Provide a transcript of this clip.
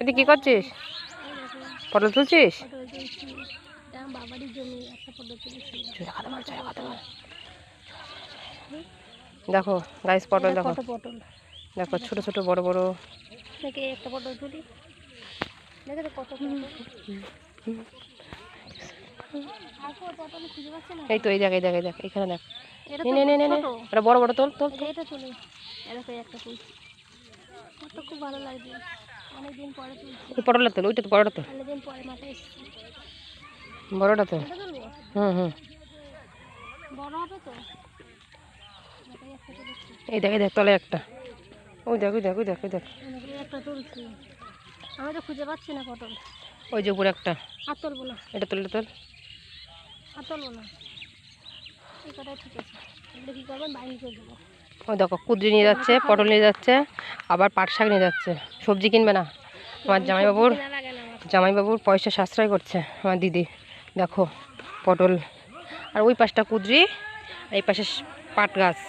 এদিকে কি করছিস? পটল তুলছিস? দেখো গাইস, পটল দেখো, দেখো ছোট ছোট বড় বড়। একটা পটল তুলি, দেখো কত এই তো এই দেখ এই দেখ এই দেখ এখানে দেখ। নে নে নে নে, এটা বড় বড় তোল তোল। এটা তুলি, এরকম একটা তুলছি, কত খুব ভালো লাগছে। অনেকদিন পরে তুলছি। ওই পটলটা তোল, ওইটা তো বড়টা তোল, অনেকদিন পরে মাথায় এসেছি। বড়টা তোল। হুম হুম, বড় হবে তো। এই দেখ এই দেখ তলে একটা। ওই দেখ ওই দেখ ওই দেখ ওই দেখ। একটা তুলছি, আমি তো খুঁজে পাচ্ছি না পটল। ওই যে উপরে একটা। আর তুলবো না, এটা তুললে তোল। আর তুলবো না, এই কটাই ঠিক আছে। এগুলো কী করবেন, বাইরে করে দেবো। ওই দেখো কুঁদরি নিয়ে যাচ্ছে, পটল নিয়ে যাচ্ছে, আবার পাট শাক নিয়ে যাচ্ছে। সবজি কিনবে না আমার জামাইবাবুর পয়সা সাশ্রয় করছে আমার দিদি। দেখো পটল, আর ওই পাশটা কুঁদরি, এই পাশে পাট গাছ।